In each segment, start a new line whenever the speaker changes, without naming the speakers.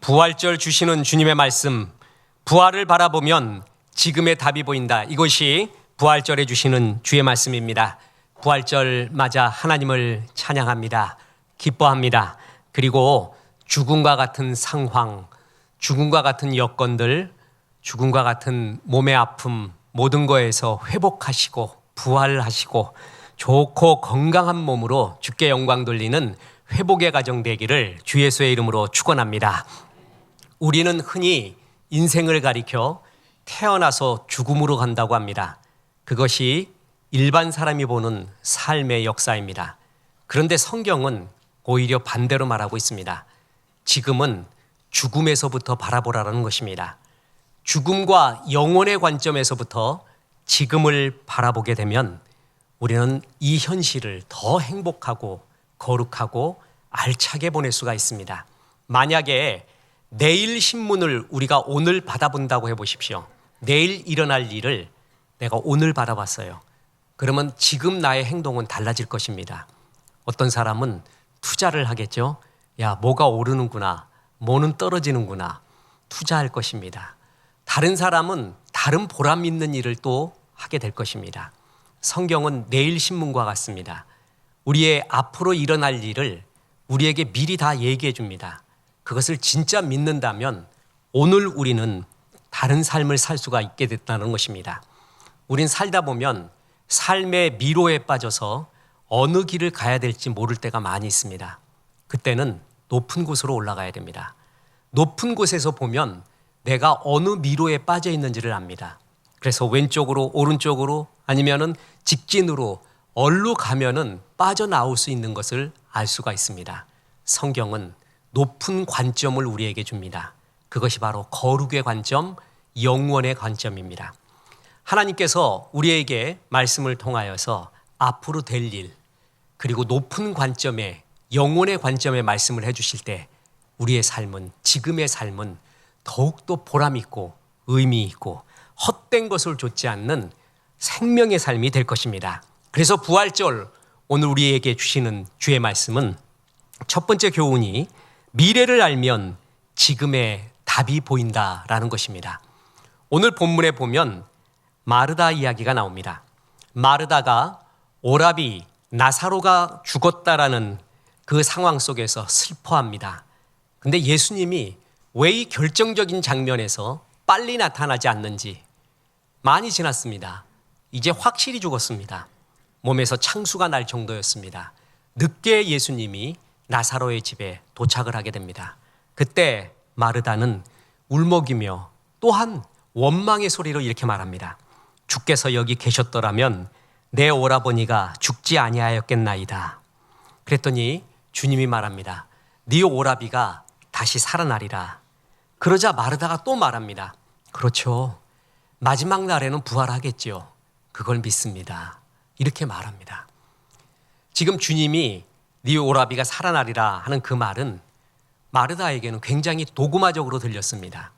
부활절 주시는 주님의 말씀, 부활을 바라보면 지금의 답이 보인다. 이것이 부활절에 주시는 주의 말씀입니다. 부활절 맞아 하나님을 찬양합니다. 기뻐합니다. 그리고 죽음과 같은 상황, 죽음과 같은 여건들, 죽음과 같은 몸의 아픔, 모든 거에서 회복하시고 부활하시고 좋고 건강한 몸으로 주께 영광 돌리는 회복의 가정 되기를 주 예수의 이름으로 축원합니다. 우리는 흔히 인생을 가리켜 태어나서 죽음으로 간다고 합니다. 그것이 일반 사람이 보는 삶의 역사입니다. 그런데 성경은 오히려 반대로 말하고 있습니다. 지금은 죽음에서부터 바라보라는 것입니다. 죽음과 영혼의 관점에서부터 지금을 바라보게 되면 우리는 이 현실을 더 행복하고 거룩하고 알차게 보낼 수가 있습니다. 만약에 내일 신문을 우리가 오늘 받아본다고 해보십시오. 내일 일어날 일을 내가 오늘 받아봤어요. 그러면 지금 나의 행동은 달라질 것입니다. 어떤 사람은 투자를 하겠죠. 야, 뭐가 오르는구나, 뭐는 떨어지는구나, 투자할 것입니다. 다른 사람은 다른 보람 있는 일을 또 하게 될 것입니다. 성경은 내일 신문과 같습니다. 우리의 앞으로 일어날 일을 우리에게 미리 다 얘기해 줍니다. 그것을 진짜 믿는다면 오늘 우리는 다른 삶을 살 수가 있게 됐다는 것입니다. 우린 살다 보면 삶의 미로에 빠져서 어느 길을 가야 될지 모를 때가 많이 있습니다. 그때는 높은 곳으로 올라가야 됩니다. 높은 곳에서 보면 내가 어느 미로에 빠져 있는지를 압니다. 그래서 왼쪽으로 오른쪽으로 아니면은 직진으로 어디로 가면은 빠져나올 수 있는 것을 알 수가 있습니다. 성경은 높은 관점을 우리에게 줍니다. 그것이 바로 거룩의 관점, 영원의 관점입니다. 하나님께서 우리에게 말씀을 통하여서 앞으로 될 일, 그리고 높은 관점의 영혼의 관점의 말씀을 해주실 때 우리의 삶은, 지금의 삶은 더욱더 보람 있고 의미 있고 헛된 것을 좇지 않는 생명의 삶이 될 것입니다. 그래서 부활절 오늘 우리에게 주시는 주의 말씀은 첫 번째 교훈이 미래를 알면 지금의 답이 보인다라는 것입니다. 오늘 본문에 보면 마르다 이야기가 나옵니다. 마르다가 오라비 나사로가 죽었다라는 그 상황 속에서 슬퍼합니다. 근데 예수님이 왜 이 결정적인 장면에서 빨리 나타나지 않는지, 많이 지났습니다. 이제 확실히 죽었습니다. 몸에서 창수가 날 정도였습니다. 늦게 예수님이 나사로의 집에 도착을 하게 됩니다. 그때 마르다는 울먹이며 또한 원망의 소리로 이렇게 말합니다. 주께서 여기 계셨더라면 내 오라버니가 죽지 아니하였겠나이다. 그랬더니 주님이 말합니다. 네 오라비가 다시 살아나리라. 그러자 마르다가 또 말합니다. 그렇죠. 마지막 날에는 부활하겠죠. 그걸 믿습니다. 이렇게 말합니다. 지금 주님이 네 오라비가 살아나리라 하는 그 말은 마르다에게는 굉장히 도구마적으로 들렸습니다.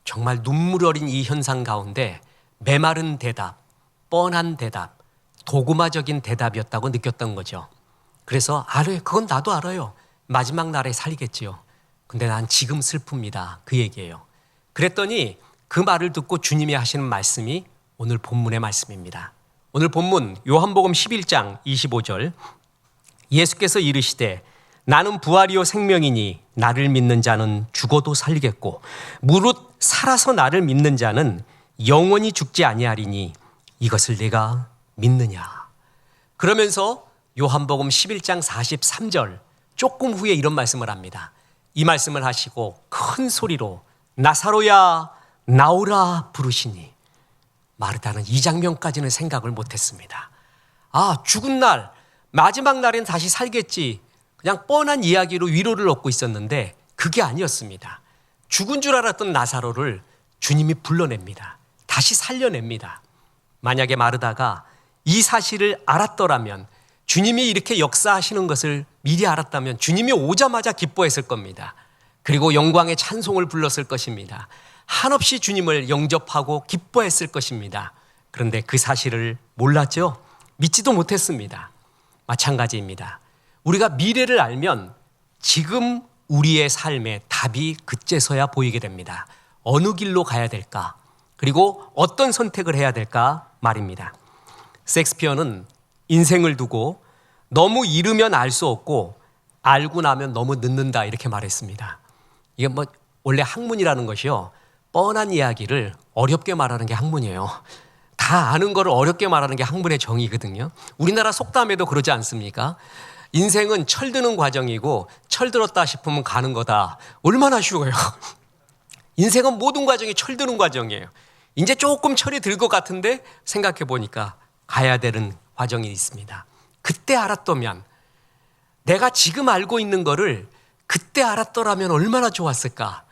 정말 눈물 어린 이 현상 가운데 메마른 대답, 뻔한 대답, 도구마적인 대답이었다고 느꼈던 거죠. 그래서 알아요. 그건 나도 알아요. 마지막 날에 살리겠지요. 근데 난 지금 슬픕니다. 그 얘기예요. 그랬더니 그 말을 듣고 주님이 하시는 말씀이 오늘 본문의 말씀입니다. 오늘 본문 요한복음 11장 25절, 예수께서 이르시되 나는 부활이요 생명이니 나를 믿는 자는 죽어도 살리겠고 무릇 살아서 나를 믿는 자는 영원히 죽지 아니하리니 이것을 내가 믿느냐. 그러면서 요한복음 11장 43절 조금 후에 이런 말씀을 합니다. 이 말씀을 하시고 큰 소리로 나사로야 나오라 부르시니, 마르다는 이 장면까지는 생각을 못했습니다. 아, 죽은 날, 마지막 날엔 다시 살겠지, 그냥 뻔한 이야기로 위로를 얻고 있었는데 그게 아니었습니다. 죽은 줄 알았던 나사로를 주님이 불러냅니다. 다시 살려냅니다. 만약에 마르다가 이 사실을 알았더라면, 주님이 이렇게 역사하시는 것을 미리 알았다면 주님이 오자마자 기뻐했을 겁니다. 그리고 영광의 찬송을 불렀을 것입니다. 한없이 주님을 영접하고 기뻐했을 것입니다. 그런데 그 사실을 몰랐죠? 믿지도 못했습니다. 마찬가지입니다. 우리가 미래를 알면 지금 우리의 삶에 답이 그제서야 보이게 됩니다. 어느 길로 가야 될까? 그리고 어떤 선택을 해야 될까 말입니다. 셰익스피어는 인생을 두고 너무 잃으면 알 수 없고 알고 나면 너무 늦는다 이렇게 말했습니다. 이게 뭐 원래 학문이라는 것이요, 뻔한 이야기를 어렵게 말하는 게 학문이에요. 다 아는 거를 어렵게 말하는 게 학문의 정의거든요. 우리나라 속담에도 그러지 않습니까? 인생은 철드는 과정이고 철들었다 싶으면 가는 거다. 얼마나 쉬워요. 인생은 모든 과정이 철드는 과정이에요. 이제 조금 철이 들 것 같은데 생각해 보니까 가야 되는 과정이 있습니다. 그때 알았다면, 내가 지금 알고 있는 거를 그때 알았더라면 얼마나 좋았을까?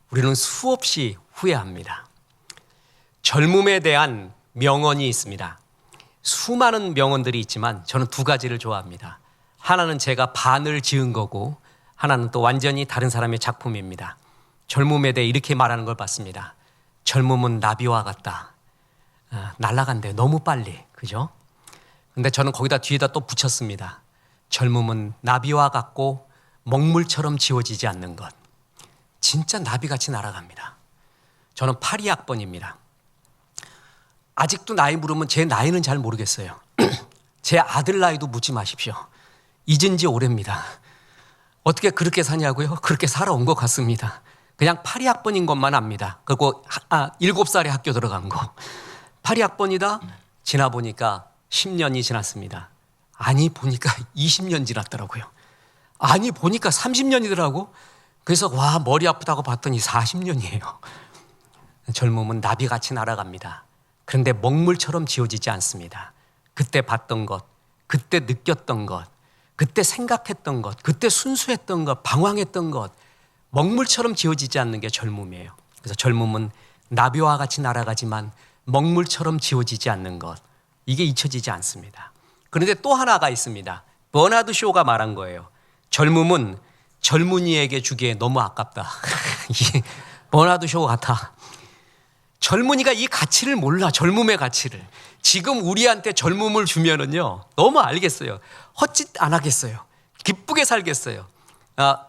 우리는 수없이 후회합니다. 젊음에 대한 명언이 있습니다. 수많은 명언들이 있지만 저는 두 가지를 좋아합니다. 하나는 제가 반을 지은 거고 하나는 또 완전히 다른 사람의 작품입니다. 젊음에 대해 이렇게 말하는 걸 봤습니다. 젊음은 나비와 같다. 날아간대요. 너무 빨리. 그죠? 근데 저는 거기다 뒤에다 또 붙였습니다. 젊음은 나비와 같고 먹물처럼 지워지지 않는 것. 진짜 나비같이 날아갑니다. 저는 82학번입니다. 아직도 나이 물으면 제 나이는 잘 모르겠어요. 제 아들 나이도 묻지 마십시오. 잊은 지 오래입니다. 어떻게 그렇게 사냐고요? 그렇게 살아온 것 같습니다. 그냥 82학번인 것만 압니다. 그리고 7살에 학교 들어간 거. 82학번이다? 지나보니까 10년이 지났습니다. 아니 보니까 20년 지났더라고요. 아니 보니까 30년이더라고. 그래서 와, 머리 아프다고 봤더니 40년이에요. 젊음은 나비같이 날아갑니다. 그런데 먹물처럼 지워지지 않습니다. 그때 봤던 것, 그때 느꼈던 것, 그때 생각했던 것, 그때 순수했던 것, 방황했던 것, 먹물처럼 지워지지 않는 게 젊음이에요. 그래서 젊음은 나비와 같이 날아가지만 먹물처럼 지워지지 않는 것, 이게 잊혀지지 않습니다. 그런데 또 하나가 있습니다. 버나드 쇼가 말한 거예요. 젊음은 젊은이에게 주기에 너무 아깝다. 버나드 쇼 같아. 젊은이가 이 가치를 몰라. 젊음의 가치를. 지금 우리한테 젊음을 주면은요, 너무 알겠어요. 헛짓 안 하겠어요. 기쁘게 살겠어요.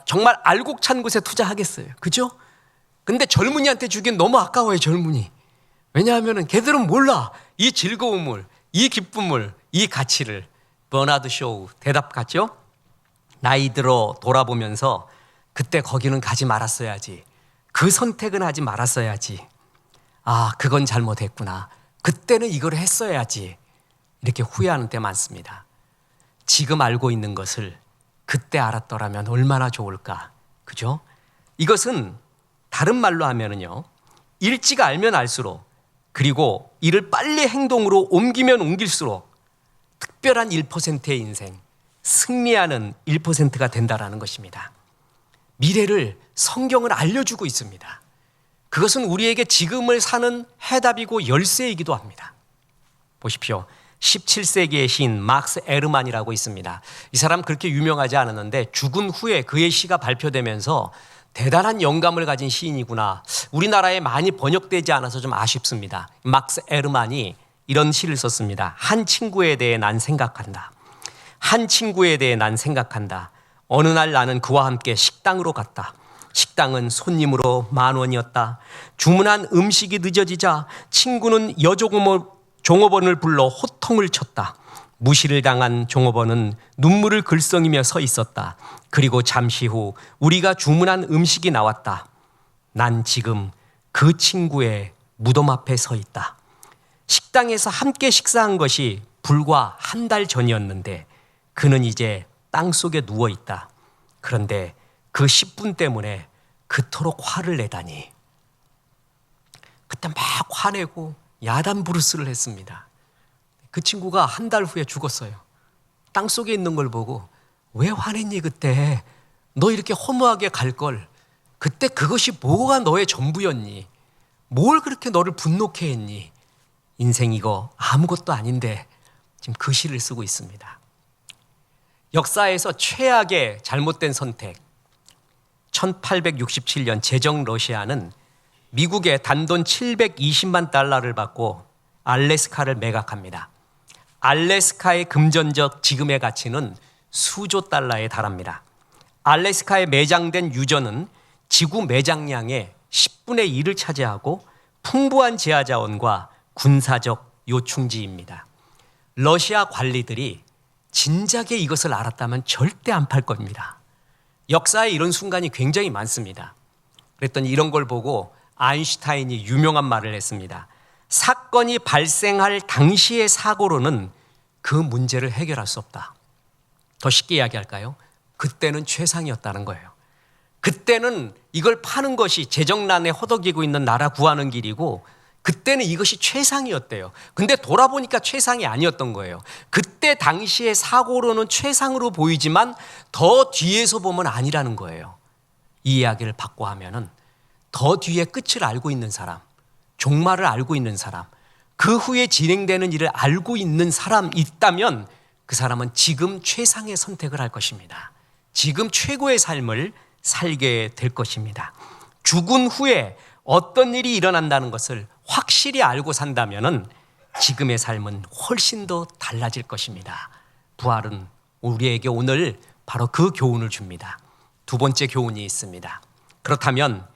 정말 알곡찬 곳에 투자하겠어요. 그죠? 근데 젊은이한테 주기엔 너무 아까워요. 젊은이. 왜냐하면 걔들은 몰라. 이 즐거움을, 이 기쁨을, 이 가치를. 버나드 쇼 대답 같죠? 나이 들어 돌아보면서 그때 거기는 가지 말았어야지. 그 선택은 하지 말았어야지. 그건 잘못했구나. 그때는 이걸 했어야지. 이렇게 후회하는 때 많습니다. 지금 알고 있는 것을 그때 알았더라면 얼마나 좋을까. 그죠? 이것은 다른 말로 하면은요, 일찍 알면 알수록, 그리고 이를 빨리 행동으로 옮기면 옮길수록 특별한 1%의 인생, 승리하는 1%가 된다라는 것입니다. 미래를 성경은 알려주고 있습니다. 그것은 우리에게 지금을 사는 해답이고 열쇠이기도 합니다. 보십시오. 17세기의 시인 막스 에르만이라고 있습니다. 이 사람 그렇게 유명하지 않았는데 죽은 후에 그의 시가 발표되면서 대단한 영감을 가진 시인이구나. 우리나라에 많이 번역되지 않아서 좀 아쉽습니다. 막스 에르만이 이런 시를 썼습니다. 한 친구에 대해 난 생각한다. 한 친구에 대해 난 생각한다. 어느 날 나는 그와 함께 식당으로 갔다. 식당은 손님으로 10,000원이었다. 주문한 음식이 늦어지자 친구는 종업원을 불러 호통을 쳤다. 무시를 당한 종업원은 눈물을 글썽이며 서 있었다. 그리고 잠시 후 우리가 주문한 음식이 나왔다. 난 지금 그 친구의 무덤 앞에 서 있다. 식당에서 함께 식사한 것이 불과 한 달 전이었는데 그는 이제 땅속에 누워 있다. 그런데 그 10분 때문에 그토록 화를 내다니. 그때 막 화내고 야단 부르스를 했습니다. 그 친구가 한 달 후에 죽었어요. 땅속에 있는 걸 보고 왜 화냈니 그때? 너 이렇게 허무하게 갈 걸. 그때 그것이 뭐가 너의 전부였니? 뭘 그렇게 너를 분노케 했니? 인생 이거 아무것도 아닌데 지금 그 시를 쓰고 있습니다. 역사에서 최악의 잘못된 선택. 1867년 제정 러시아는 미국의 단돈 720만 달러를 받고 알래스카를 매각합니다. 알래스카의 금전적 지금의 가치는 수조 달러에 달합니다. 알래스카에 매장된 유전은 지구 매장량의 10분의 1을 차지하고 풍부한 지하자원과 군사적 요충지입니다. 러시아 관리들이 진작에 이것을 알았다면 절대 안 팔 겁니다. 역사에 이런 순간이 굉장히 많습니다. 그랬더니 이런 걸 보고 아인슈타인이 유명한 말을 했습니다. 사건이 발생할 당시의 사고로는 그 문제를 해결할 수 없다. 더 쉽게 이야기할까요? 그때는 최상이었다는 거예요. 그때는 이걸 파는 것이 재정난에 허덕이고 있는 나라 구하는 길이고 그때는 이것이 최상이었대요. 근데 돌아보니까 최상이 아니었던 거예요. 그때 당시의 사고로는 최상으로 보이지만 더 뒤에서 보면 아니라는 거예요. 이 이야기를 바꿔 하면은 더 뒤에 끝을 알고 있는 사람, 종말을 알고 있는 사람, 그 후에 진행되는 일을 알고 있는 사람이 있다면 그 사람은 지금 최상의 선택을 할 것입니다. 지금 최고의 삶을 살게 될 것입니다. 죽은 후에 어떤 일이 일어난다는 것을 확실히 알고 산다면은 지금의 삶은 훨씬 더 달라질 것입니다. 부활은 우리에게 오늘 바로 그 교훈을 줍니다. 두 번째 교훈이 있습니다. 그렇다면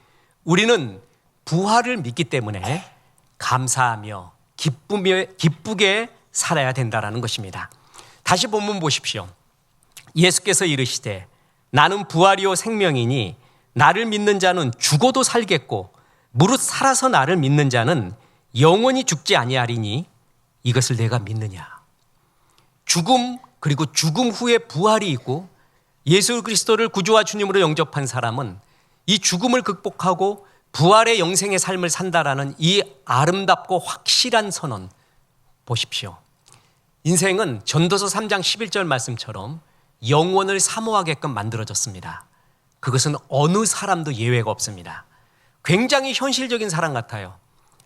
우리는 부활을 믿기 때문에 감사하며 기쁘게 살아야 된다는 것입니다. 다시 본문 보십시오. 예수께서 이르시되 나는 부활이요 생명이니 나를 믿는 자는 죽어도 살겠고 무릇 살아서 나를 믿는 자는 영원히 죽지 아니하리니 이것을 내가 믿느냐. 죽음 그리고 죽음 후에 부활이 있고 예수 그리스도를 구주와 주님으로 영접한 사람은 이 죽음을 극복하고 부활의 영생의 삶을 산다라는 이 아름답고 확실한 선언 보십시오. 인생은 전도서 3장 11절 말씀처럼 영원을 사모하게끔 만들어졌습니다. 그것은 어느 사람도 예외가 없습니다. 굉장히 현실적인 사람 같아요.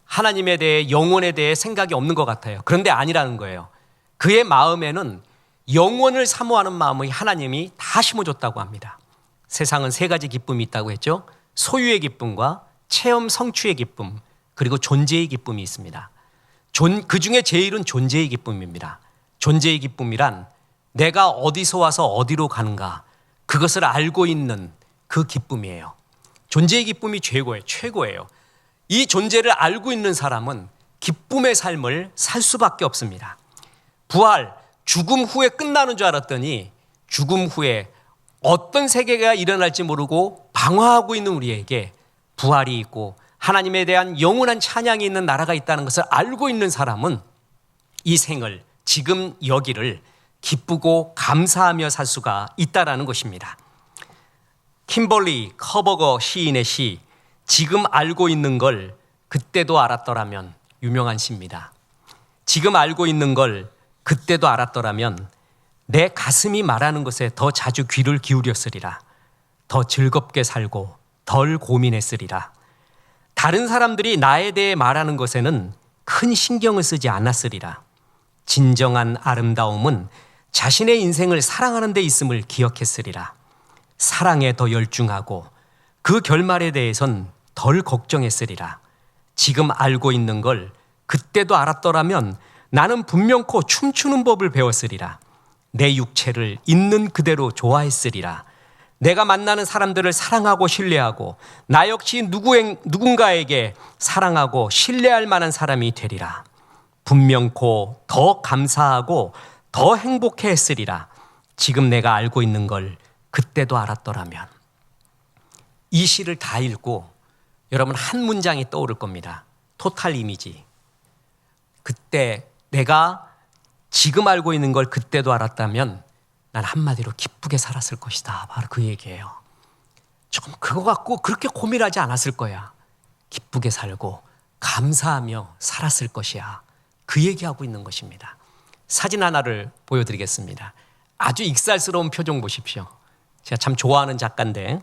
하나님에 대해 영원에 대해 생각이 없는 것 같아요. 그런데 아니라는 거예요. 그의 마음에는 영원을 사모하는 마음을 하나님이 다 심어줬다고 합니다. 세상은 세 가지 기쁨이 있다고 했죠. 소유의 기쁨과 체험 성취의 기쁨 그리고 존재의 기쁨이 있습니다. 그 중에 제일은 존재의 기쁨입니다. 존재의 기쁨이란 내가 어디서 와서 어디로 가는가 그것을 알고 있는 그 기쁨이에요. 존재의 기쁨이 최고예요. 이 존재를 알고 있는 사람은 기쁨의 삶을 살 수밖에 없습니다. 부활, 죽음 후에 끝나는 줄 알았더니 죽음 후에 어떤 세계가 일어날지 모르고 방황하고 있는 우리에게 부활이 있고 하나님에 대한 영원한 찬양이 있는 나라가 있다는 것을 알고 있는 사람은 이 생을 지금 여기를 기쁘고 감사하며 살 수가 있다라는 것입니다. 킴벌리 커버거 시인의 시 지금 알고 있는 걸 그때도 알았더라면 유명한 시입니다. 지금 알고 있는 걸 그때도 알았더라면 내 가슴이 말하는 것에 더 자주 귀를 기울였으리라. 더 즐겁게 살고 덜 고민했으리라. 다른 사람들이 나에 대해 말하는 것에는 큰 신경을 쓰지 않았으리라. 진정한 아름다움은 자신의 인생을 사랑하는 데 있음을 기억했으리라. 사랑에 더 열중하고 그 결말에 대해선 덜 걱정했으리라. 지금 알고 있는 걸 그때도 알았더라면 나는 분명코 춤추는 법을 배웠으리라. 내 육체를 있는 그대로 좋아했으리라. 내가 만나는 사람들을 사랑하고 신뢰하고 나 역시 누군가에게 사랑하고 신뢰할 만한 사람이 되리라. 분명코 더 감사하고 더 행복해 했으리라. 지금 내가 알고 있는 걸 그때도 알았더라면. 이 시를 다 읽고 여러분 한 문장이 떠오를 겁니다. 토탈 이미지. 그때 내가 지금 알고 있는 걸 그때도 알았다면 난 한마디로 기쁘게 살았을 것이다. 바로 그 얘기예요. 조금 그거 갖고 그렇게 고민하지 않았을 거야. 기쁘게 살고 감사하며 살았을 것이야. 그 얘기하고 있는 것입니다. 사진 하나를 보여드리겠습니다. 아주 익살스러운 표정 보십시오. 제가 참 좋아하는 작가인데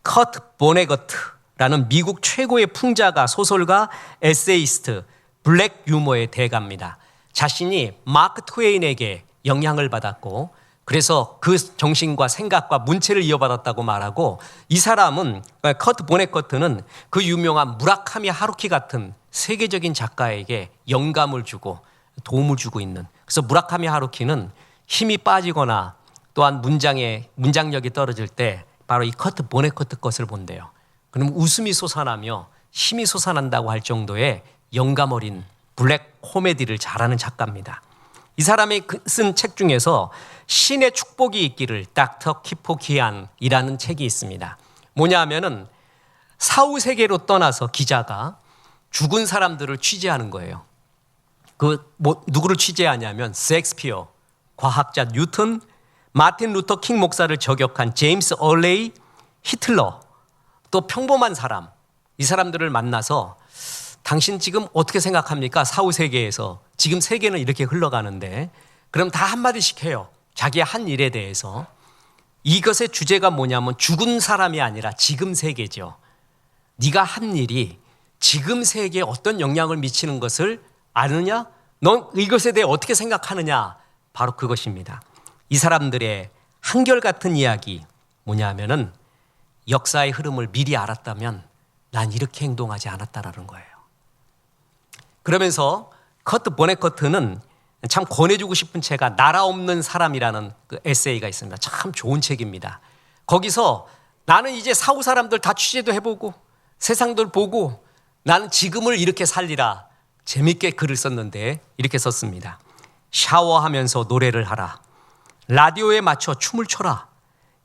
커트 보네거트라는 미국 최고의 풍자가, 소설가, 에세이스트, 블랙 유머의 대가입니다. 자신이 마크 트웨인에게 영향을 받았고 그래서 그 정신과 생각과 문체를 이어받았다고 말하고, 이 사람은 커트 보네거트는 그 유명한 무라카미 하루키 같은 세계적인 작가에게 영감을 주고 도움을 주고 있는, 그래서 무라카미 하루키는 힘이 빠지거나 또한 문장력이 떨어질 때 바로 이 커트 보네커트 것을 본대요. 그럼 웃음이 솟아나며 힘이 솟아난다고 할 정도의 영감 어린 블랙 코미디를 잘하는 작가입니다. 이 사람이 쓴 책 중에서 신의 축복이 있기를 닥터 키포키안이라는 책이 있습니다. 뭐냐 하면은 사후 세계로 떠나서 기자가 죽은 사람들을 취재하는 거예요. 누구를 취재하냐면 셰익스피어, 과학자 뉴턴, 마틴 루터 킹 목사를 저격한 제임스 얼레이, 히틀러, 또 평범한 사람, 이 사람들을 만나서 당신 지금 어떻게 생각합니까? 사후 세계에서 지금 세계는 이렇게 흘러가는데 그럼 다 한마디씩 해요. 자기의 한 일에 대해서. 이것의 주제가 뭐냐면 죽은 사람이 아니라 지금 세계죠. 네가 한 일이 지금 세계에 어떤 영향을 미치는 것을 아느냐? 넌 이것에 대해 어떻게 생각하느냐? 바로 그것입니다. 이 사람들의 한결같은 이야기 뭐냐 하면은 역사의 흐름을 미리 알았다면 난 이렇게 행동하지 않았다라는 거예요. 그러면서 커트 보네커트는 참 권해주고 싶은 책가 나라 없는 사람이라는 그 에세이가 있습니다. 참 좋은 책입니다. 거기서 나는 이제 사후 사람들 다 취재도 해보고 세상들 보고 나는 지금을 이렇게 살리라. 재밌게 글을 썼는데 이렇게 썼습니다. 샤워하면서 노래를 하라. 라디오에 맞춰 춤을 춰라.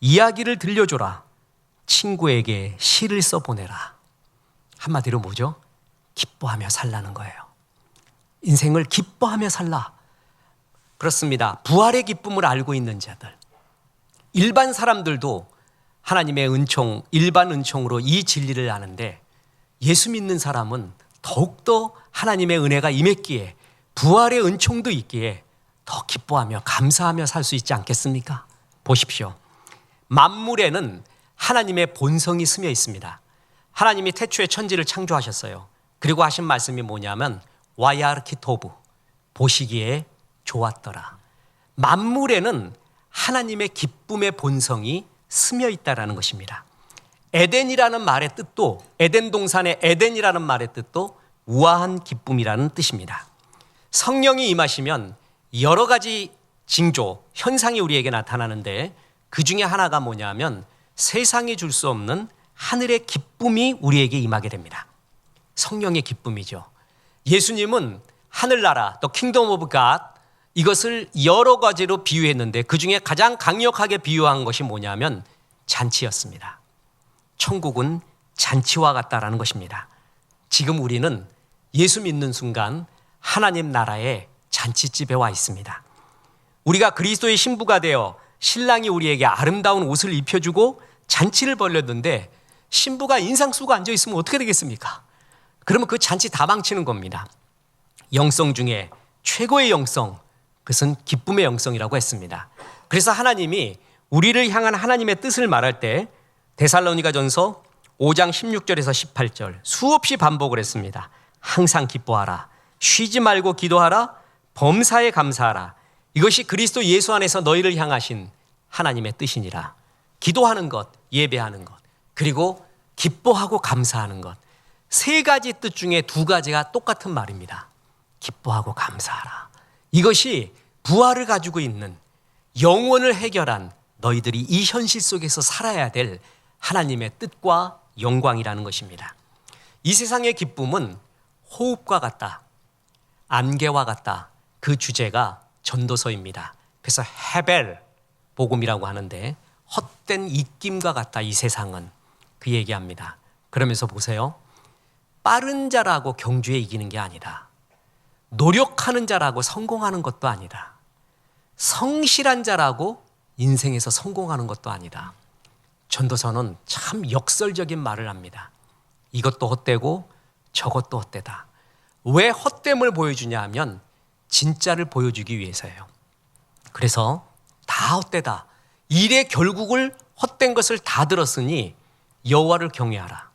이야기를 들려줘라. 친구에게 시를 써보내라. 한마디로 뭐죠? 기뻐하며 살라는 거예요. 인생을 기뻐하며 살라. 그렇습니다. 부활의 기쁨을 알고 있는 자들. 일반 사람들도 하나님의 은총, 일반 은총으로 이 진리를 아는데 예수 믿는 사람은 더욱더 하나님의 은혜가 임했기에 부활의 은총도 있기에 더 기뻐하며 감사하며 살 수 있지 않겠습니까? 보십시오. 만물에는 하나님의 본성이 스며 있습니다. 하나님이 태초에 천지를 창조하셨어요. 그리고 하신 말씀이 뭐냐면 와야르키토브, 보시기에 좋았더라. 만물에는 하나님의 기쁨의 본성이 스며 있다라는 것입니다. 에덴이라는 말의 뜻도, 에덴 동산의 에덴이라는 말의 뜻도 우아한 기쁨이라는 뜻입니다. 성령이 임하시면 여러 가지 징조, 현상이 우리에게 나타나는데 그 중에 하나가 뭐냐면 세상이 줄 수 없는 하늘의 기쁨이 우리에게 임하게 됩니다. 성령의 기쁨이죠. 예수님은 하늘나라, 또 킹덤 오브 갓, 이것을 여러 가지로 비유했는데 그 중에 가장 강력하게 비유한 것이 뭐냐면 잔치였습니다. 천국은 잔치와 같다라는 것입니다. 지금 우리는 예수 믿는 순간 하나님 나라의 잔치집에 와 있습니다. 우리가 그리스도의 신부가 되어 신랑이 우리에게 아름다운 옷을 입혀주고 잔치를 벌였는데 신부가 인상 쓰고 앉아있으면 어떻게 되겠습니까? 그러면 그 잔치 다 망치는 겁니다. 영성 중에 최고의 영성, 그것은 기쁨의 영성이라고 했습니다. 그래서 하나님이 우리를 향한 하나님의 뜻을 말할 때 데살로니가전서 5장 16절에서 18절 수없이 반복을 했습니다. 항상 기뻐하라. 쉬지 말고 기도하라. 범사에 감사하라. 이것이 그리스도 예수 안에서 너희를 향하신 하나님의 뜻이니라. 기도하는 것, 예배하는 것, 그리고 기뻐하고 감사하는 것. 세 가지 뜻 중에 두 가지가 똑같은 말입니다. 기뻐하고 감사하라. 이것이 부활을 가지고 있는 영원을 해결한 너희들이 이 현실 속에서 살아야 될 하나님의 뜻과 영광이라는 것입니다. 이 세상의 기쁨은 호흡과 같다, 안개와 같다. 그 주제가 전도서입니다. 그래서 헤벨 복음이라고 하는데 헛된 입김과 같다 이 세상은, 그 얘기합니다. 그러면서 보세요. 빠른 자라고 경주에 이기는 게 아니다. 노력하는 자라고 성공하는 것도 아니다. 성실한 자라고 인생에서 성공하는 것도 아니다. 전도서는 참 역설적인 말을 합니다. 이것도 헛되고 저것도 헛되다. 왜 헛됨을 보여주냐 하면 진짜를 보여주기 위해서예요. 그래서 다 헛되다. 일의 결국을 헛된 것을 다 들었으니 여호와를 경외하라.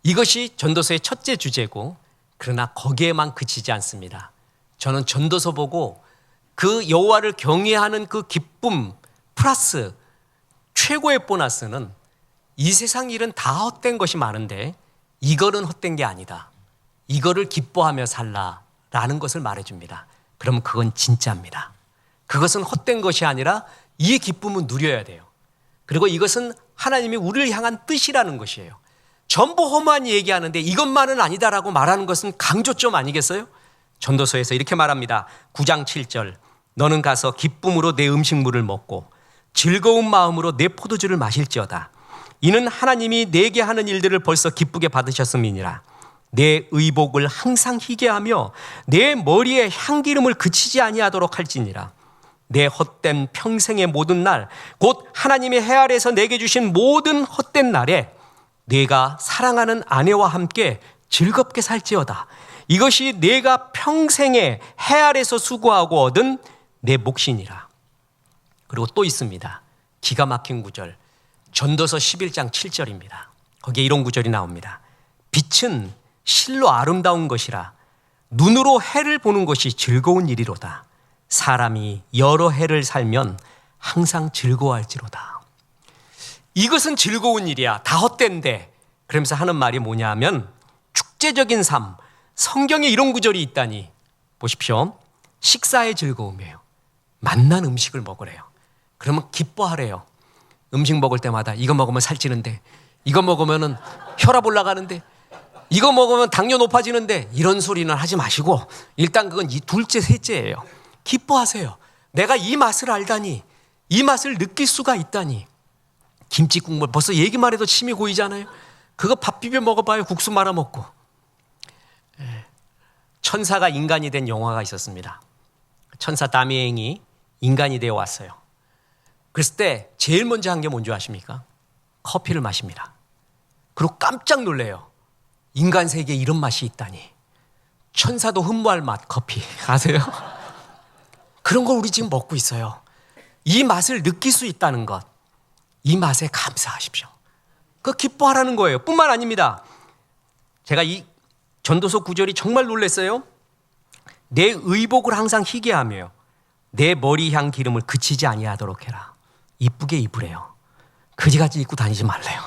이것이 전도서의 첫째 주제고, 그러나 거기에만 그치지 않습니다. 저는 전도서 보고 그 여호와를 경외하는 그 기쁨 플러스 최고의 보너스는 이 세상 일은 다 헛된 것이 많은데 이거는 헛된 게 아니다. 이거를 기뻐하며 살라라는 것을 말해줍니다. 그러면 그건 진짜입니다. 그것은 헛된 것이 아니라 이 기쁨은 누려야 돼요. 그리고 이것은 하나님이 우리를 향한 뜻이라는 것이에요. 전부 허무한 얘기하는데 이것만은 아니다라고 말하는 것은 강조점 아니겠어요? 전도서에서 이렇게 말합니다. 9장 7절. 너는 가서 기쁨으로 내 음식물을 먹고 즐거운 마음으로 내 포도주를 마실지어다. 이는 하나님이 내게 하는 일들을 벌써 기쁘게 받으셨음이니라. 내 의복을 항상 희게 하며 내 머리에 향기름을 그치지 아니하도록 할지니라. 내 헛된 평생의 모든 날, 곧 하나님의 해 아래에서 내게 주신 모든 헛된 날에 내가 사랑하는 아내와 함께 즐겁게 살지어다. 이것이 내가 평생에 해 아래에서 수고하고 얻은 내 몫이니라. 그리고 또 있습니다. 기가 막힌 구절. 전도서 11장 7절입니다. 거기에 이런 구절이 나옵니다. 빛은 실로 아름다운 것이라 눈으로 해를 보는 것이 즐거운 일이로다. 사람이 여러 해를 살면 항상 즐거워할지로다. 이것은 즐거운 일이야. 다 헛된데. 그러면서 하는 말이 뭐냐 하면 축제적인 삶. 성경에 이런 구절이 있다니. 보십시오. 식사의 즐거움이에요. 맛난 음식을 먹으래요. 그러면 기뻐하래요. 음식 먹을 때마다 이거 먹으면 살찌는데, 이거 먹으면 혈압 올라가는데, 이거 먹으면 당뇨 높아지는데, 이런 소리는 하지 마시고 일단 그건 이 둘째 셋째예요. 기뻐하세요. 내가 이 맛을 알다니, 이 맛을 느낄 수가 있다니. 김치 국물 벌써 얘기만 해도 침이 고이잖아요. 그거 밥 비벼 먹어봐요. 국수 말아 먹고. 천사가 인간이 된 영화가 있었습니다. 천사 다미앵이 인간이 되어 왔어요. 그랬을 때 제일 먼저 한 게 뭔지 아십니까? 커피를 마십니다. 그리고 깜짝 놀래요. 인간 세계에 이런 맛이 있다니. 천사도 흠모할 맛 커피 아세요? 그런 걸 우리 지금 먹고 있어요. 이 맛을 느낄 수 있다는 것, 이 맛에 감사하십시오. 그 기뻐하라는 거예요. 뿐만 아닙니다. 제가 이 전도서 구절이 정말 놀랐어요. 내 의복을 항상 희게 하며 내 머리 향 기름을 그치지 아니하도록 해라. 이쁘게 입으래요. 그지같이 입고 다니지 말래요.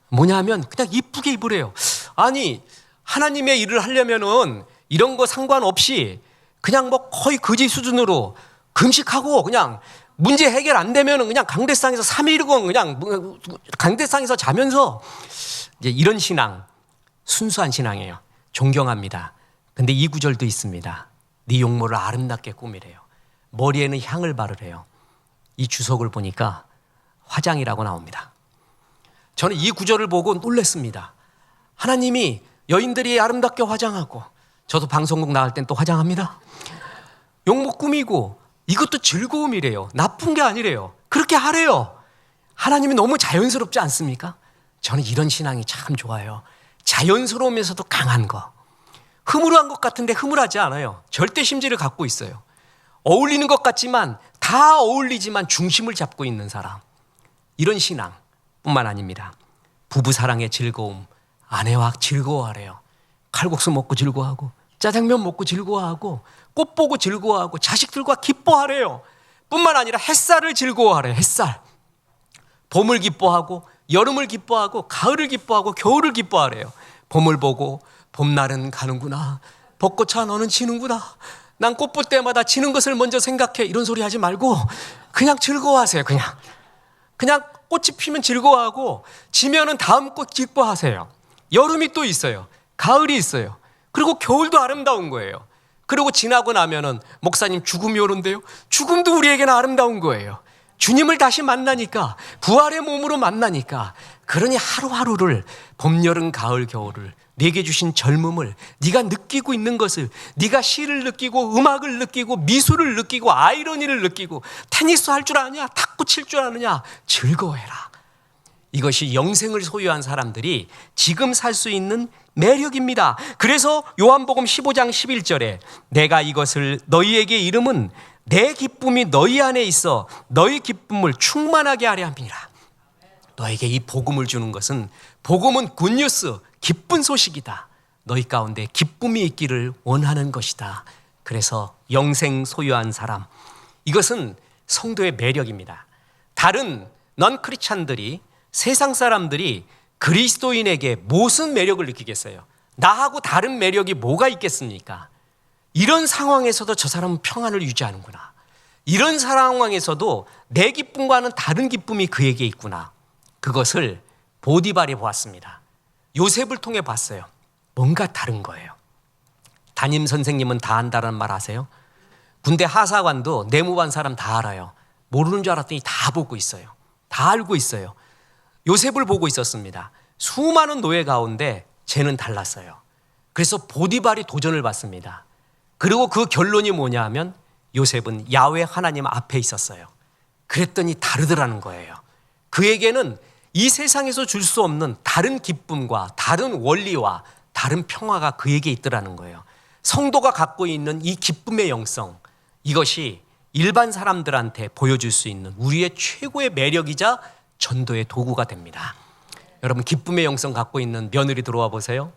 뭐냐 하면 그냥 이쁘게 입으래요. 아니, 하나님의 일을 하려면은 이런 거 상관없이 그냥 뭐 거의 거지 수준으로 금식하고 그냥 문제 해결 안 되면은 그냥 강대상에서 3일이건 그냥 강대상에서 자면서 이제 이런 신앙, 순수한 신앙이에요. 존경합니다. 근데 이 구절도 있습니다. 네 용모를 아름답게 꾸미래요. 머리에는 향을 바르래요. 이 주석을 보니까 화장이라고 나옵니다. 저는 이 구절을 보고 놀랐습니다. 하나님이 여인들이 아름답게 화장하고, 저도 방송국 나갈 땐 또 화장합니다. 용모 꾸미고, 이것도 즐거움이래요. 나쁜 게 아니래요. 그렇게 하래요. 하나님이 너무 자연스럽지 않습니까? 저는 이런 신앙이 참 좋아요. 자연스러우면서도 강한 거. 흐물한 것 같은데 흐물하지 않아요. 절대 심지를 갖고 있어요. 어울리는 것 같지만 다 어울리지만 중심을 잡고 있는 사람. 이런 신앙뿐만 아닙니다. 부부 사랑의 즐거움. 아내와 즐거워하래요. 칼국수 먹고 즐거워하고, 짜장면 먹고 즐거워하고, 꽃 보고 즐거워하고, 자식들과 기뻐하래요. 뿐만 아니라 햇살을 즐거워하래요. 햇살. 봄을 기뻐하고, 여름을 기뻐하고, 가을을 기뻐하고, 겨울을 기뻐하래요. 봄을 보고 봄날은 가는구나. 벚꽃아 너는 지는구나. 난 꽃 볼 때마다 지는 것을 먼저 생각해. 이런 소리 하지 말고 그냥 즐거워하세요. 그냥 꽃이 피면 즐거워하고, 지면은 다음 꽃 기뻐하세요. 여름이 또 있어요. 가을이 있어요. 그리고 겨울도 아름다운 거예요. 그리고 지나고 나면은 목사님 죽음이 오는데요. 죽음도 우리에게는 아름다운 거예요. 주님을 다시 만나니까, 부활의 몸으로 만나니까. 그러니 하루하루를, 봄, 여름, 가을, 겨울을, 내게 주신 젊음을, 네가 느끼고 있는 것을, 네가 시를 느끼고 음악을 느끼고 미술을 느끼고 아이러니를 느끼고 테니스 할 줄 아느냐, 탁구 칠 줄 아느냐, 즐거워해라. 이것이 영생을 소유한 사람들이 지금 살 수 있는 매력입니다. 그래서 요한복음 15장 11절에 내가 이것을 너희에게 이름은 내 기쁨이 너희 안에 있어 너희 기쁨을 충만하게 하려 함이라. 너에게 이 복음을 주는 것은, 복음은 굿뉴스, 기쁜 소식이다. 너희 가운데 기쁨이 있기를 원하는 것이다. 그래서 영생 소유한 사람, 이것은 성도의 매력입니다. 다른 넌 크리스찬들이, 세상 사람들이 그리스도인에게 무슨 매력을 느끼겠어요? 나하고 다른 매력이 뭐가 있겠습니까? 이런 상황에서도 저 사람은 평안을 유지하는구나. 이런 상황에서도 내 기쁨과는 다른 기쁨이 그에게 있구나. 그것을 보디발이 보았습니다. 요셉을 통해 봤어요. 뭔가 다른 거예요. 담임 선생님은 다 안다라는 말 아세요? 군대 하사관도 내무반 사람 다 알아요. 모르는 줄 알았더니 다 보고 있어요. 다 알고 있어요. 요셉을 보고 있었습니다. 수많은 노예 가운데 쟤는 달랐어요. 그래서 보디발이 도전을 받습니다. 그리고 그 결론이 뭐냐 하면 요셉은 야훼 하나님 앞에 있었어요. 그랬더니 다르더라는 거예요. 그에게는 이 세상에서 줄 수 없는 다른 기쁨과 다른 원리와 다른 평화가 그에게 있더라는 거예요. 성도가 갖고 있는 이 기쁨의 영성, 이것이 일반 사람들한테 보여줄 수 있는 우리의 최고의 매력이자 전도의 도구가 됩니다. 여러분, 기쁨의 영성 갖고 있는 며느리 들어와 보세요.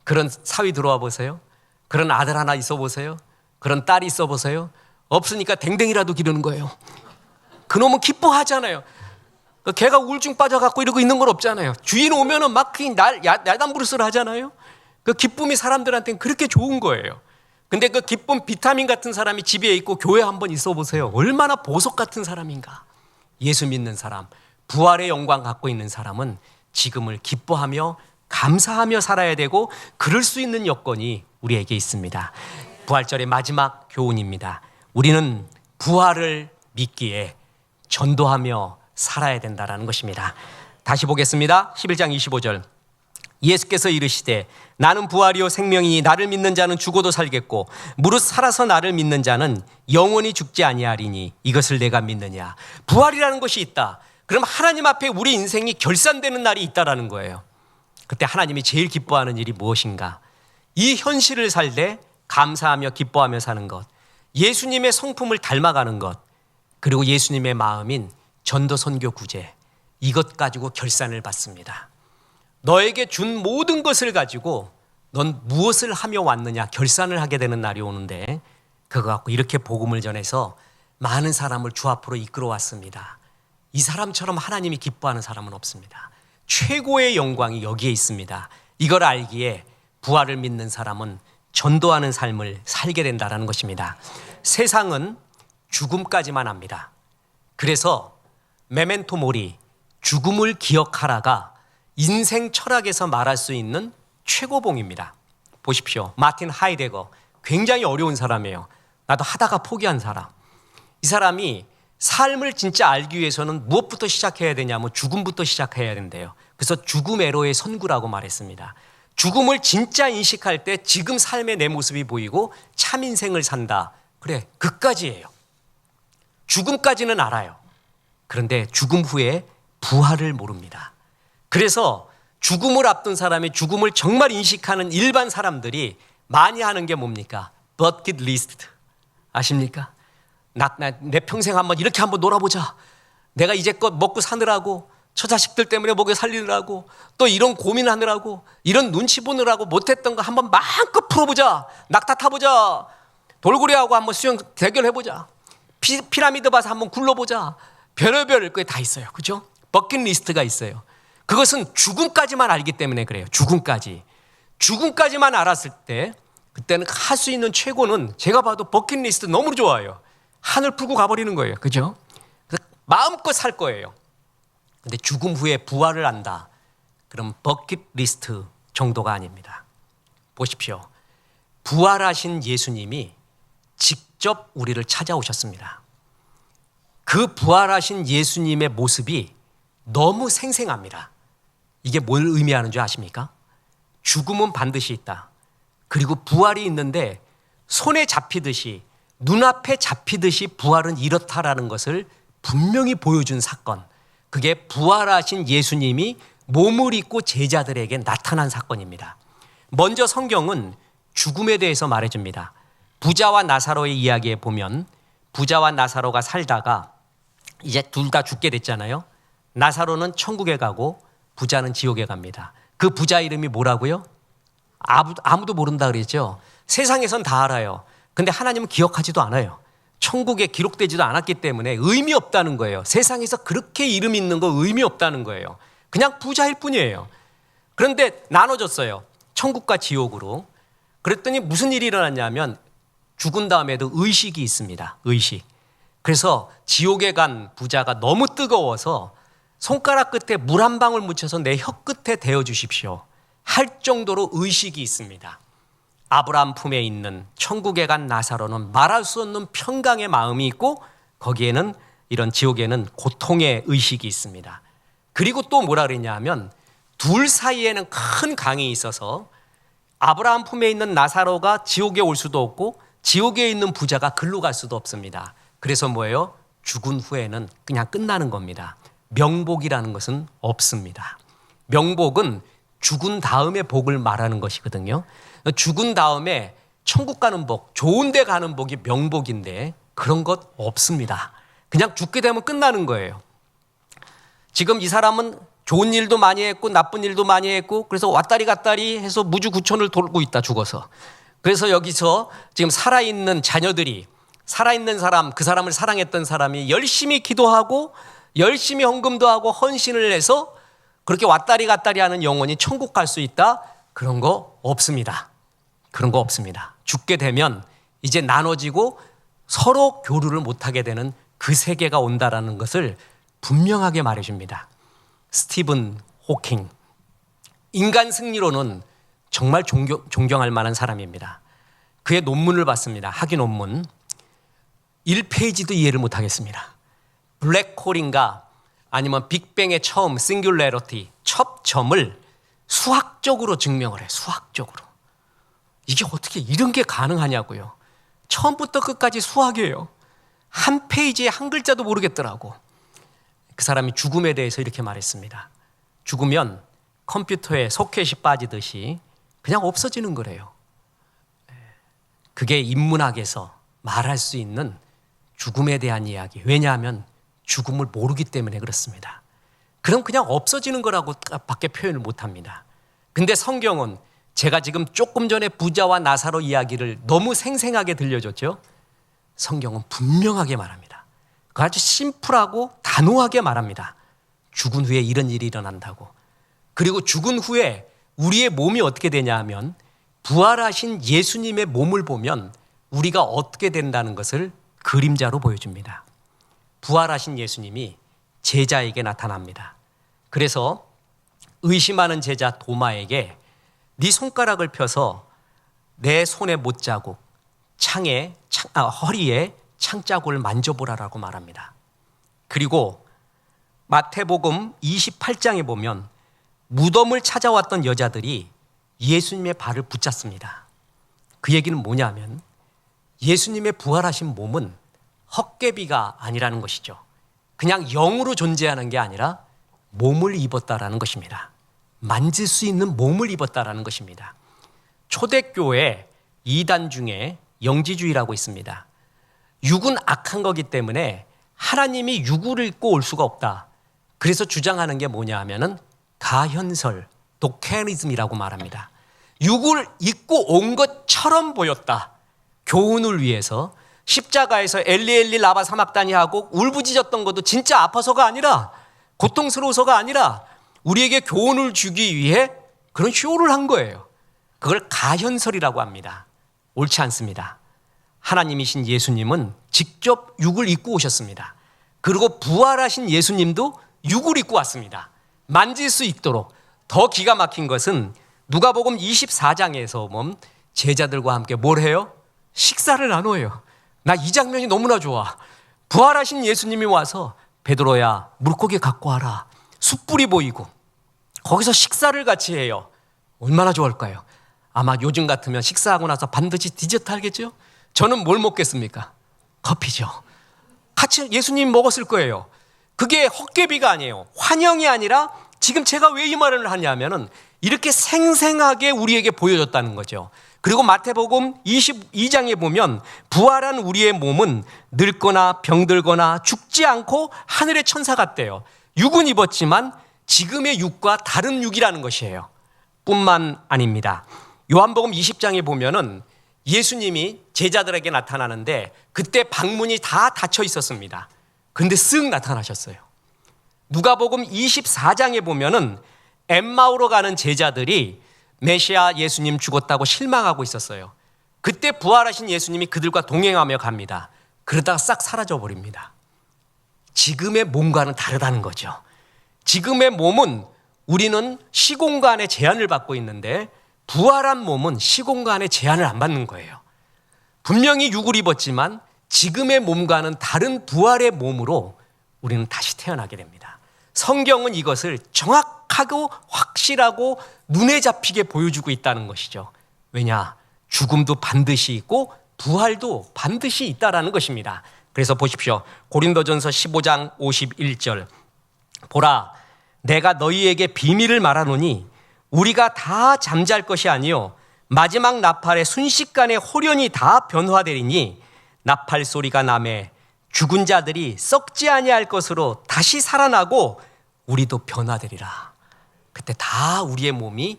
그런 사위 들어와 보세요. 그런 아들 하나 있어 보세요. 그런 딸이 있어 보세요. 없으니까 댕댕이라도 기르는 거예요. 그놈은 기뻐하잖아요. 걔가 우울증 빠져갖고 이러고 있는 건 없잖아요. 주인 오면은 막 야단부르스를 하잖아요. 그 기쁨이 사람들한테는 그렇게 좋은 거예요. 근데 그 기쁨 비타민 같은 사람이 집에 있고 교회 한번 있어 보세요. 얼마나 보석 같은 사람인가. 예수 믿는 사람, 부활의 영광 갖고 있는 사람은 지금을 기뻐하며 감사하며 살아야 되고 그럴 수 있는 여건이 우리에게 있습니다. 부활절의 마지막 교훈입니다. 우리는 부활을 믿기에 전도하며 살아야 된다는 것입니다. 다시 보겠습니다. 11장 25절. 예수께서 이르시되 나는 부활이요 생명이니 나를 믿는 자는 죽어도 살겠고 무릇 살아서 나를 믿는 자는 영원히 죽지 아니하리니 이것을 내가 믿느냐. 부활이라는 것이 있다. 그럼 하나님 앞에 우리 인생이 결산되는 날이 있다라는 거예요. 그때 하나님이 제일 기뻐하는 일이 무엇인가? 이 현실을 살되 감사하며 기뻐하며 사는 것, 예수님의 성품을 닮아가는 것, 그리고 예수님의 마음인 전도 선교 구제, 이것 가지고 결산을 받습니다. 너에게 준 모든 것을 가지고 넌 무엇을 하며 왔느냐 결산을 하게 되는 날이 오는데 그거 갖고 이렇게 복음을 전해서 많은 사람을 주 앞으로 이끌어 왔습니다. 이 사람처럼 하나님이 기뻐하는 사람은 없습니다. 최고의 영광이 여기에 있습니다. 이걸 알기에 부활을 믿는 사람은 전도하는 삶을 살게 된다는 것입니다. 세상은 죽음까지만 합니다. 그래서 메멘토 모리, 죽음을 기억하라가 인생 철학에서 말할 수 있는 최고봉입니다. 보십시오. 마틴 하이데거, 굉장히 어려운 사람이에요. 나도 하다가 포기한 사람. 이 사람이 삶을 진짜 알기 위해서는 무엇부터 시작해야 되냐면 죽음부터 시작해야 된대요. 그래서 죽음 에로의 선구라고 말했습니다. 죽음을 진짜 인식할 때 지금 삶의 내 모습이 보이고 참 인생을 산다. 그래, 그까지예요. 죽음까지는 알아요. 그런데 죽음 후에 부활을 모릅니다. 그래서 죽음을 앞둔 사람이 죽음을 정말 인식하는 일반 사람들이 많이 하는 게 뭡니까? 버킷 리스트 아십니까? 내 평생 한번 이렇게 한번 놀아보자. 내가 이제껏 먹고 사느라고 저 자식들 때문에 먹여 살리느라고 또 이런 고민하느라고 이런 눈치 보느라고 못했던 거 한번 마음껏 풀어보자. 낙타 타보자. 돌고래하고 한번 수영 대결해보자. 피라미드 봐서 한번 굴러보자. 별의별 게 다 있어요. 그죠? 버킷리스트가 있어요. 그것은 죽음까지만 알기 때문에 그래요. 죽음까지만 알았을 때 그때는 할 수 있는 최고는 제가 봐도 버킷리스트 너무 좋아요. 하늘 풀고 가버리는 거예요. 그죠? 마음껏 살 거예요. 근데 죽음 후에 부활을 안다. 그럼 버킷리스트 정도가 아닙니다. 보십시오. 부활하신 예수님이 직접 우리를 찾아오셨습니다. 그 부활하신 예수님의 모습이 너무 생생합니다. 이게 뭘 의미하는 줄 아십니까? 죽음은 반드시 있다. 그리고 부활이 있는데 손에 잡히듯이 눈앞에 잡히듯이 부활은 이렇다라는 것을 분명히 보여준 사건. 그게 부활하신 예수님이 몸을 입고 제자들에게 나타난 사건입니다. 먼저 성경은 죽음에 대해서 말해줍니다. 부자와 나사로의 이야기에 보면 부자와 나사로가 살다가 이제 둘 다 죽게 됐잖아요. 나사로는 천국에 가고 부자는 지옥에 갑니다. 그 부자 이름이 뭐라고요? 아무도 모른다 그랬죠. 세상에선 다 알아요. 근데 하나님은 기억하지도 않아요. 천국에 기록되지도 않았기 때문에 의미 없다는 거예요. 세상에서 그렇게 이름 있는 거 의미 없다는 거예요. 그냥 부자일 뿐이에요. 그런데 나눠졌어요. 천국과 지옥으로. 그랬더니 무슨 일이 일어났냐면 죽은 다음에도 의식이 있습니다. 의식. 그래서 지옥에 간 부자가 너무 뜨거워서 손가락 끝에 물 한 방울 묻혀서 내 혀 끝에 대어 주십시오 할 정도로 의식이 있습니다. 아브라함 품에 있는 천국에 간 나사로는 말할 수 없는 평강의 마음이 있고 거기에는 이런 지옥에는 고통의 의식이 있습니다. 그리고 또 뭐라 그랬냐 하면 둘 사이에는 큰 강이 있어서 아브라함 품에 있는 나사로가 지옥에 올 수도 없고 지옥에 있는 부자가 글로 갈 수도 없습니다. 그래서 뭐예요? 죽은 후에는 그냥 끝나는 겁니다. 명복이라는 것은 없습니다. 명복은 죽은 다음에 복을 말하는 것이거든요. 죽은 다음에 천국 가는 복, 좋은 데 가는 복이 명복인데 그런 것 없습니다. 그냥 죽게 되면 끝나는 거예요. 지금 이 사람은 좋은 일도 많이 했고 나쁜 일도 많이 했고 그래서 왔다리 갔다리 해서 무주구천을 돌고 있다 죽어서. 그래서 여기서 지금 살아있는 자녀들이 살아있는 사람, 그 사람을 사랑했던 사람이 열심히 기도하고 열심히 헌금도 하고 헌신을 해서 그렇게 왔다리 갔다리 하는 영혼이 천국 갈 수 있다? 그런 거 없습니다. 그런 거 없습니다. 죽게 되면 이제 나눠지고 서로 교류를 못하게 되는 그 세계가 온다라는 것을 분명하게 말해줍니다. 스티븐 호킹, 인간 승리론은 정말 존경할 만한 사람입니다. 그의 논문을 봤습니다. 학위 논문 1페이지도 이해를 못하겠습니다. 블랙홀인가 아니면 빅뱅의 처음 싱귤레러티 첫 점을 수학적으로 증명을 해. 수학적으로. 이게 어떻게 이런 게 가능하냐고요. 처음부터 끝까지 수학이에요. 한 페이지에 한 글자도 모르겠더라고. 그 사람이 죽음에 대해서 이렇게 말했습니다. 죽으면 컴퓨터에 소켓이 빠지듯이 그냥 없어지는 거래요. 그게 인문학에서 말할 수 있는 죽음에 대한 이야기. 왜냐하면 죽음을 모르기 때문에 그렇습니다. 그럼 그냥 없어지는 거라고 밖에 표현을 못합니다. 근데 성경은 제가 지금 조금 전에 부자와 나사로 이야기를 너무 생생하게 들려줬죠. 성경은 분명하게 말합니다. 그 아주 심플하고 단호하게 말합니다. 죽은 후에 이런 일이 일어난다고. 그리고 죽은 후에 우리의 몸이 어떻게 되냐 하면 부활하신 예수님의 몸을 보면 우리가 어떻게 된다는 것을 그림자로 보여줍니다. 부활하신 예수님이 제자에게 나타납니다. 그래서 의심하는 제자 도마에게 네 손가락을 펴서 내 손에 못자국, 허리에 창자국을 만져보라라고 말합니다. 그리고 마태복음 28장에 보면 무덤을 찾아왔던 여자들이 예수님의 발을 붙잡습니다. 그 얘기는 뭐냐면 예수님의 부활하신 몸은 헛개비가 아니라는 것이죠. 그냥 영으로 존재하는 게 아니라 몸을 입었다라는 것입니다. 만질 수 있는 몸을 입었다라는 것입니다. 초대교회 2단 중에 영지주의라고 있습니다. 육은 악한 거기 때문에 하나님이 육을 입고 올 수가 없다. 그래서 주장하는 게 뭐냐 하면은 가현설, 도케니즘이라고 말합니다. 육을 입고 온 것처럼 보였다. 교훈을 위해서 십자가에서 엘리 라바 사막다니 하고 울부짖었던 것도 진짜 아파서가 아니라 고통스러워서가 아니라 우리에게 교훈을 주기 위해 그런 쇼를 한 거예요. 그걸 가현설이라고 합니다. 옳지 않습니다. 하나님이신 예수님은 직접 육을 입고 오셨습니다. 그리고 부활하신 예수님도 육을 입고 왔습니다. 만질 수 있도록. 더 기가 막힌 것은 누가복음 24장에서 보면 제자들과 함께 뭘 해요? 식사를 나눠요. 나 이 장면이 너무나 좋아. 부활하신 예수님이 와서 베드로야 물고기 갖고 와라. 숯불이 보이고 거기서 식사를 같이 해요. 얼마나 좋을까요? 아마 요즘 같으면 식사하고 나서 반드시 디저트 하겠죠? 저는 뭘 먹겠습니까? 커피죠. 같이 예수님 먹었을 거예요. 그게 헛개비가 아니에요. 환영이 아니라 지금 제가 왜 이 말을 하냐면은 이렇게 생생하게 우리에게 보여줬다는 거죠. 그리고 마태복음 22장에 보면 부활한 우리의 몸은 늙거나 병들거나 죽지 않고 하늘의 천사 같대요. 육은 입었지만 지금의 육과 다른 육이라는 것이에요. 뿐만 아닙니다. 요한복음 20장에 보면은 예수님이 제자들에게 나타나는데 그때 방문이 다 닫혀 있었습니다. 그런데 쓱 나타나셨어요. 누가복음 24장에 보면은 엠마오로 가는 제자들이 메시아 예수님 죽었다고 실망하고 있었어요. 그때 부활하신 예수님이 그들과 동행하며 갑니다. 그러다가 싹 사라져 버립니다. 지금의 몸과는 다르다는 거죠. 지금의 몸은 우리는 시공간의 제한을 받고 있는데 부활한 몸은 시공간의 제한을 안 받는 거예요. 분명히 육을 입었지만 지금의 몸과는 다른 부활의 몸으로 우리는 다시 태어나게 됩니다. 성경은 이것을 정확하고 확실하고 눈에 잡히게 보여주고 있다는 것이죠. 왜냐? 죽음도 반드시 있고 부활도 반드시 있다라는 것입니다. 그래서 보십시오. 고린도전서 15장 51절. 보라, 내가 너희에게 비밀을 말하노니 우리가 다 잠잘 것이 아니요 마지막 나팔의 순식간에 홀연히 다 변화되리니 나팔 소리가 나매 죽은 자들이 썩지 아니할 것으로 다시 살아나고 우리도 변화되리라. 그때 다 우리의 몸이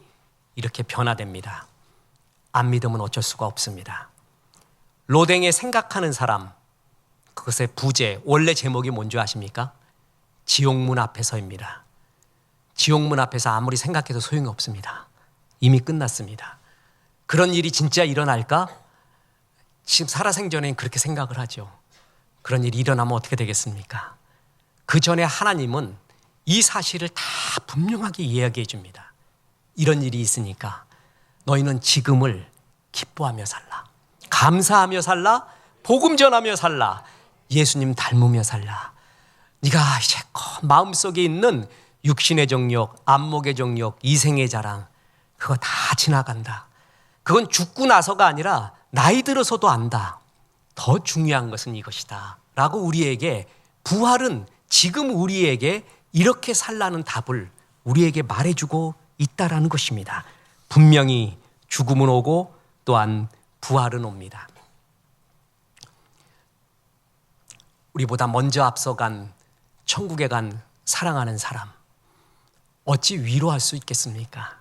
이렇게 변화됩니다. 안 믿으면 어쩔 수가 없습니다. 로댕에 생각하는 사람, 그것의 부제, 원래 제목이 뭔지 아십니까? 지옥문 앞에서입니다. 지옥문 앞에서 아무리 생각해도 소용이 없습니다. 이미 끝났습니다. 그런 일이 진짜 일어날까? 지금 살아생전엔 그렇게 생각을 하죠. 그런 일이 일어나면 어떻게 되겠습니까? 그 전에 하나님은 이 사실을 다 분명하게 이야기해 줍니다. 이런 일이 있으니까 너희는 지금을 기뻐하며 살라. 감사하며 살라. 복음 전하며 살라. 예수님 닮으며 살라. 네가 이제 마음속에 있는 육신의 정욕, 안목의 정욕, 이생의 자랑, 그거 다 지나간다. 그건 죽고 나서가 아니라 나이 들어서도 안다. 더 중요한 것은 이것이다 라고 우리에게 부활은 지금 우리에게 이렇게 살라는 답을 우리에게 말해주고 있다라는 것입니다. 분명히 죽음은 오고 또한 부활은 옵니다. 우리보다 먼저 앞서간 천국에 간 사랑하는 사람, 어찌 위로할 수 있겠습니까?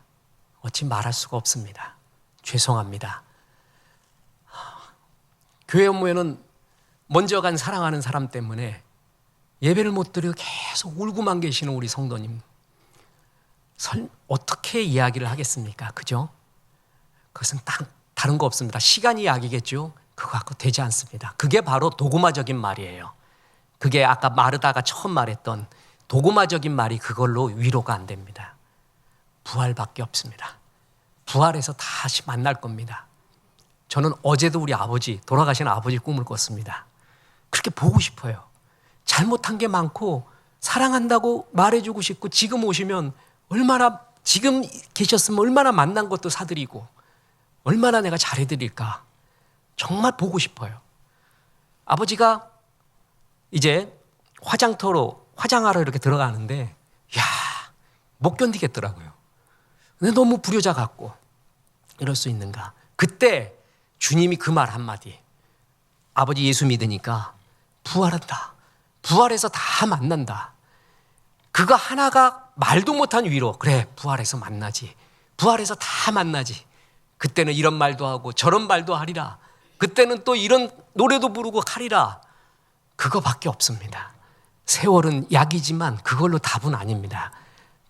어찌 말할 수가 없습니다. 죄송합니다. 교회 업무에는 먼저 간 사랑하는 사람 때문에 예배를 못 드리고 계속 울고만 계시는 우리 성도님, 어떻게 이야기를 하겠습니까? 그죠? 그것은 다른 거 없습니다. 시간이 약이겠죠? 그거 갖고 되지 않습니다. 그게 바로 도구마적인 말이에요. 그게 아까 마르다가 처음 말했던 도구마적인 말이 그걸로 위로가 안 됩니다. 부활밖에 없습니다. 부활해서 다시 만날 겁니다. 저는 어제도 우리 아버지, 돌아가신 아버지 꿈을 꿨습니다. 그렇게 보고 싶어요. 잘못한 게 많고 사랑한다고 말해주고 싶고 지금 오시면 얼마나, 지금 계셨으면 얼마나 만난 것도 사드리고 얼마나 내가 잘해드릴까 정말 보고 싶어요. 아버지가 이제 화장터로 화장하러 이렇게 들어가는데 못 견디겠더라고요. 근데 너무 불효자 같고 이럴 수 있는가. 그때 주님이 그 말 한마디, 아버지 예수 믿으니까 부활한다. 부활해서 다 만난다. 그거 하나가 말도 못한 위로. 그래, 부활해서 만나지. 부활해서 다 만나지. 그때는 이런 말도 하고 저런 말도 하리라. 그때는 또 이런 노래도 부르고 하리라. 그거밖에 없습니다. 세월은 약이지만 그걸로 답은 아닙니다.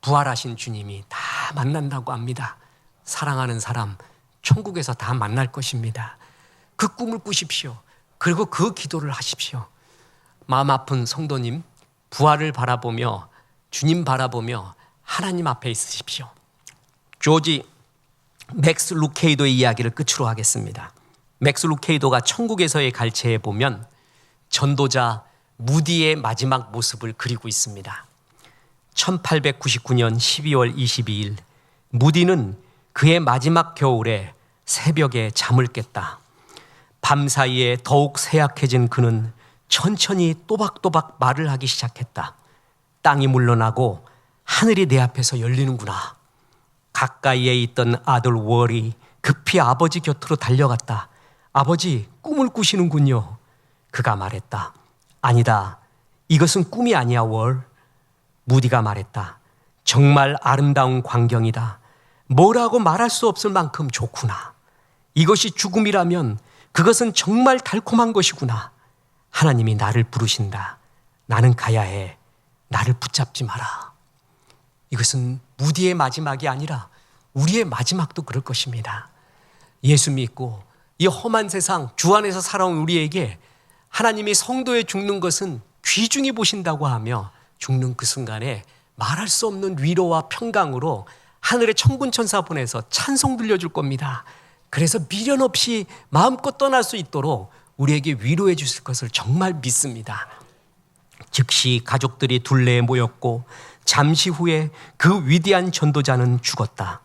부활하신 주님이 다 만난다고 합니다. 사랑하는 사람 천국에서 다 만날 것입니다. 그 꿈을 꾸십시오. 그리고 그 기도를 하십시오. 마음 아픈 성도님, 부활을 바라보며 주님 바라보며 하나님 앞에 있으십시오. 조지 맥스 루케이도의 이야기를 끝으로 하겠습니다. 맥스 루케이도가 천국에서의 갈채에 보면 전도자 무디의 마지막 모습을 그리고 있습니다. 1899년 12월 22일 무디는 그의 마지막 겨울에 새벽에 잠을 깼다. 밤사이에 더욱 쇠약해진 그는 천천히 또박또박 말을 하기 시작했다. 땅이 물러나고 하늘이 내 앞에서 열리는구나. 가까이에 있던 아들 월이 급히 아버지 곁으로 달려갔다. 아버지, 꿈을 꾸시는군요. 그가 말했다. 아니다. 이것은 꿈이 아니야, 월. 무디가 말했다. 정말 아름다운 광경이다. 뭐라고 말할 수 없을 만큼 좋구나. 이것이 죽음이라면 그것은 정말 달콤한 것이구나. 하나님이 나를 부르신다. 나는 가야 해. 나를 붙잡지 마라. 이것은 무디의 마지막이 아니라 우리의 마지막도 그럴 것입니다. 예수 믿고 이 험한 세상 주 안에서 살아온 우리에게 하나님이 성도의 죽는 것은 귀중히 보신다고 하며 죽는 그 순간에 말할 수 없는 위로와 평강으로 하늘의 천군천사 보내서 찬송 들려줄 겁니다. 그래서 미련 없이 마음껏 떠날 수 있도록 우리에게 위로해 주실 것을 정말 믿습니다. 즉시 가족들이 둘레에 모였고 잠시 후에 그 위대한 전도자는 죽었다.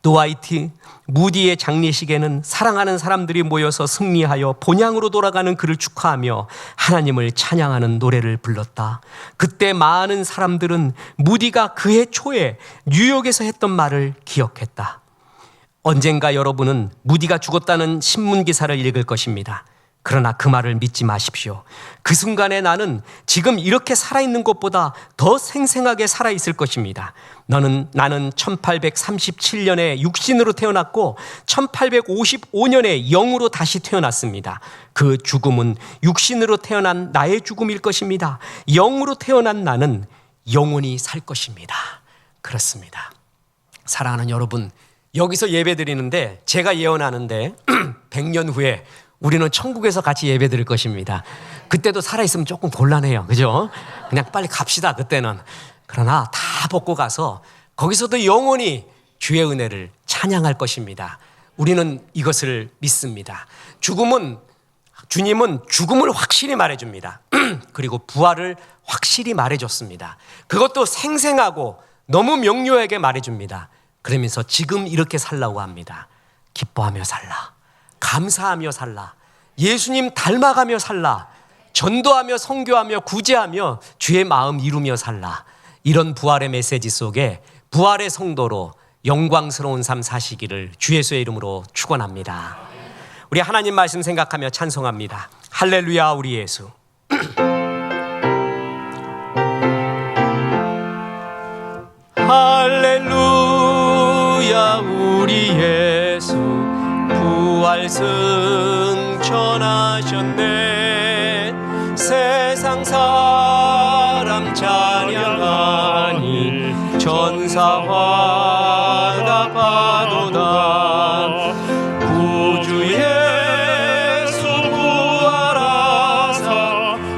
드와이트 무디의 장례식에는 사랑하는 사람들이 모여서 승리하여 본향으로 돌아가는 그를 축하하며 하나님을 찬양하는 노래를 불렀다. 그때 많은 사람들은 무디가 그해 초에 뉴욕에서 했던 말을 기억했다. 언젠가 여러분은 무디가 죽었다는 신문 기사를 읽을 것입니다. 그러나 그 말을 믿지 마십시오. 그 순간에 나는 지금 이렇게 살아있는 것보다 더 생생하게 살아있을 것입니다. 나는 1837년에 육신으로 태어났고 1855년에 영으로 다시 태어났습니다. 그 죽음은 육신으로 태어난 나의 죽음일 것입니다. 영으로 태어난 나는 영원히 살 것입니다. 그렇습니다. 사랑하는 여러분, 여기서 예배 드리는데 제가 예언하는데 100년 후에 우리는 천국에서 같이 예배 드릴 것입니다. 그때도 살아있으면 조금 곤란해요. 그죠? 그냥 빨리 갑시다, 그때는. 그러나 다 벗고 가서 거기서도 영원히 주의 은혜를 찬양할 것입니다. 우리는 이것을 믿습니다. 주님은 죽음을 확실히 말해줍니다. 그리고 부활을 확실히 말해줬습니다. 그것도 생생하고 너무 명료하게 말해줍니다. 그러면서 지금 이렇게 살라고 합니다. 기뻐하며 살라. 감사하며 살라. 예수님 닮아가며 살라. 전도하며 선교하며 구제하며 주의 마음 이루며 살라. 이런 부활의 메시지 속에 부활의 성도로 영광스러운 삶 사시기를 주 예수의 이름으로 축원합니다. 우리 하나님 말씀 생각하며 찬송합니다. 할렐루야 우리 예수. 할렐루야 우리 예수 부활 승천하셨네. 세상 사람 찬양하니 천사와 파도다. 구주 예수 부활하사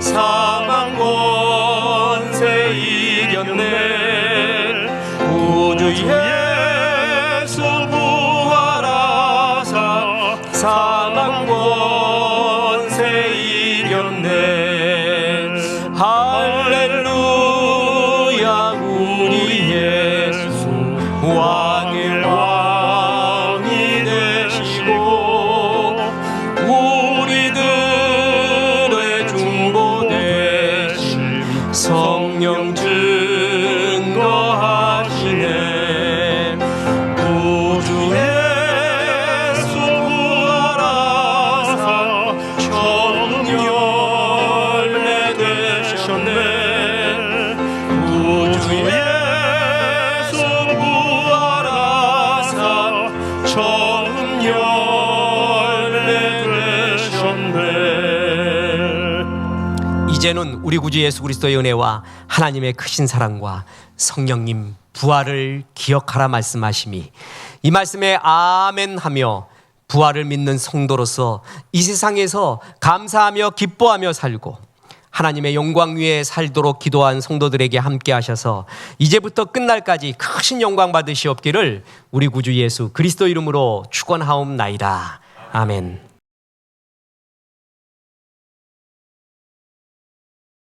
사망 권세 이겼네. 구주 예수 부활하사 사망 권세 이겼네. 할렐루야 우리 예수 왕의 왕이 되시고 우리들의 중보 되신 성령 증거하시네. 구주 예수 부활하사 청열매 되셨네. 구주 예수 부활하사 청열매 되셨네. 이제는 우리 구주 예수 그리스도의 은혜와 하나님의 크신 사랑과 성령님 부활을 기억하라 말씀하심이 이 말씀에 아멘 하며 부활을 믿는 성도로서 이 세상에서 감사하며 기뻐하며 살고 하나님의 영광 위에 살도록 기도한 성도들에게 함께 하셔서 이제부터 끝날까지 크신 영광 받으시옵기를 우리 구주 예수 그리스도 이름으로 축원하옵나이다. 아멘.